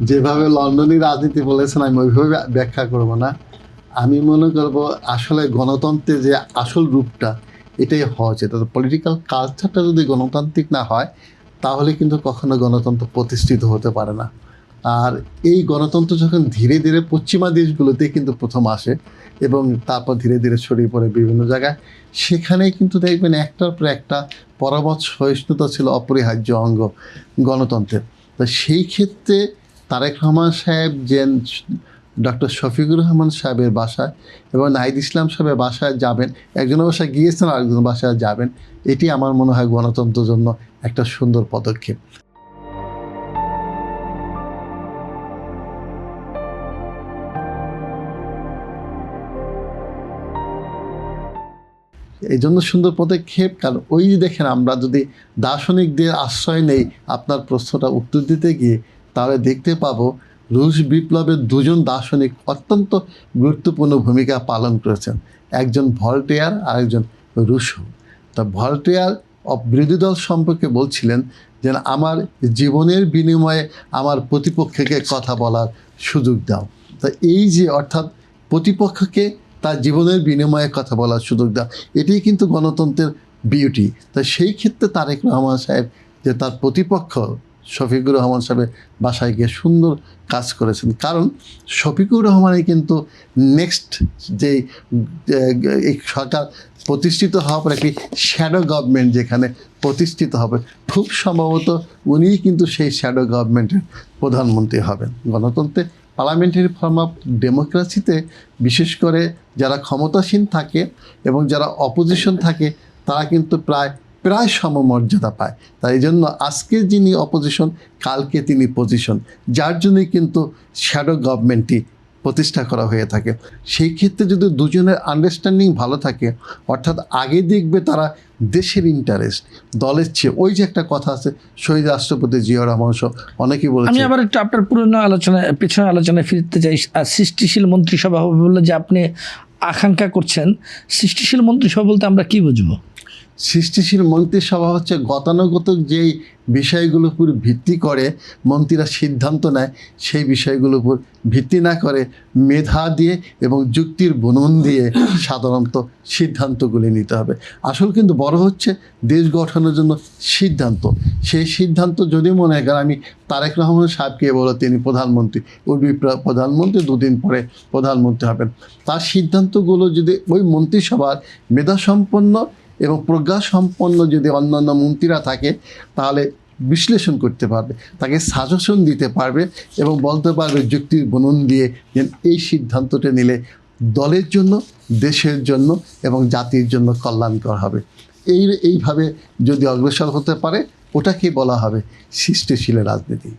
যেভাবে লন্ডনী রাজনীতি বলেছেন আমি ওইভাবে ব্যাখ্যা করব না। আমি মনে করব আসলে গণতন্ত্রের যে আসল রূপটা এটাই হওয়া উচিত। পলিটিক্যাল কালচারটা যদি গণতান্ত্রিক না হয় তাহলে কিন্তু কখনো গণতন্ত্র প্রতিষ্ঠিত হতে পারে না। আর এই গণতন্ত্র যখন ধীরে ধীরে পশ্চিমা দেশগুলোতে কিন্তু প্রথম আসে এবং তারপর ধীরে ধীরে ছড়িয়ে পড়ে বিভিন্ন জায়গায়, সেখানেই কিন্তু দেখবেন একটার পর একটা পরামত সহিষ্ণুতা ছিল অপরিহার্য অঙ্গ গণতন্ত্রের। তো সেই ক্ষেত্রে তারেক রহমান সাহেব যে ডক্টর শফিকুর রহমান সাহেবের বাসায় এবং নাহিদ ইসলাম সাহেবের বাসায় যাবেন, একজনের বাসায় গিয়েছেন আরেকজনের বাসায় যাবেন, এটি আমার মনে হয় গণতন্ত্রের জন্য একটা সুন্দর পদক্ষেপ। এই জন্য সুন্দর পদক্ষেপ, কারণ ওই যে দেখেন আমরা যদি দার্শনিকদের আশ্রয় নেই আপনার প্রশ্নটা উত্তর দিতে গিয়ে, তাহলে দেখতে পাবো রুশ বিপ্লবের দুজন দার্শনিক অত্যন্ত গুরুত্বপূর্ণ ভূমিকা পালন করেছেন, একজন ভল্টেয়ার আর একজন রুশো। তা ভল্টেয়ার বিরোধী দল সম্পর্কে বলছিলেন যে আমার জীবনের বিনিময়ে আমার প্রতিপক্ষকে কথা বলার সুযোগ দাও। তা এই যে অর্থাৎ প্রতিপক্ষকে তার জীবনের বিনিময়ে কথা বলার সুযোগ দেওয়া, এটাই কিন্তু গণতন্ত্রের বিউটি। তাই সেই ক্ষেত্রে তারেক রহমান সাহেব যে তার প্রতিপক্ষ শফিকুর রহমান সাহেবের বাসায় গিয়ে সুন্দর কাজ করেছেন, কারণ শফিকুর রহমানই কিন্তু নেক্সট যে এই সরকার প্রতিষ্ঠিত হওয়ার পর একটি শ্যাডো গভর্নমেন্ট যেখানে প্রতিষ্ঠিত হবে, খুব সম্ভবত উনিই কিন্তু সেই শ্যাডো গভর্নমেন্টের প্রধানমন্ত্রী হবেন। গণতন্ত্রে পার্লামেন্টারি ফর্ম অফ ডেমোক্রেসিতে বিশেষ করে যারা ক্ষমতাসীন থাকে এবং যারা অপোজিশন থাকে তারা কিন্তু প্রায় সমমর্যাদা পায়। তাই এই জন্য আজকে যিনি অপোজিশন কালকে তিনি পজিশন, যার জন্যই কিন্তু শ্যাডো গভর্নমেন্টটি প্রতিষ্ঠা করা হয়ে থাকে। সেই ক্ষেত্রে যদি দুজনের আন্ডারস্ট্যান্ডিং ভালো থাকে, অর্থাৎ আগে দেখবে তারা দেশের ইন্টারেস্ট দলের চেয়ে, ওই যে একটা কথা আছে শহীদ রাষ্ট্রপতি জিয়াউর রহমান সহ অনেকেই বলেছে। আমি আবার একটু আপনার পুরনো পেছনে আলোচনায় ফিরতে চাই। সৃষ্টিশীল মন্ত্রিসভা হবে বললে যে আপনি আকাঙ্ক্ষা করছেন, সৃষ্টিশীল মন্ত্রিসভা বলতে আমরা কি বুঝবো? সৃষ্টিশীল মন্ত্রিসভা হচ্ছে গতানুগতিক যেই বিষয়গুলোর উপর ভিত্তি করে মন্ত্রীরা সিদ্ধান্ত নেয়, সেই বিষয়গুলোর উপর ভিত্তি না করে মেধা দিয়ে এবং যুক্তির বুনন দিয়ে সাধারণত সিদ্ধান্তগুলি নিতে হবে। আসল কিন্তু বড় হচ্ছে দেশ গঠনের জন্য সিদ্ধান্ত। সেই সিদ্ধান্ত যদি মনে হয়, কারণ আমি তারেক রহমান সাহেবকে বলো তিনি প্রধানমন্ত্রী, উর্বি প্রধানমন্ত্রী, দুদিন পরে প্রধানমন্ত্রী হবেন, তার সিদ্ধান্তগুলো যদি ওই মন্ত্রিসভার মেধাসম্পন্ন এবং প্রজ্ঞাসম্পন্ন যদি অন্যান্য মন্ত্রীরা থাকে তাহলে বিশ্লেষণ করতে পারবে, তাকে সাজেশন দিতে পারবে এবং বলতে পারবে যুক্তির বুনন দিয়ে যে এই সিদ্ধান্তটা নিলে দলের জন্য, দেশের জন্য এবং জাতির জন্য কল্যাণকর হবে। এইভাবে যদি অগ্রসর হতে পারে ওটাকে বলা হবে সৃষ্টিশীল রাজনীতি।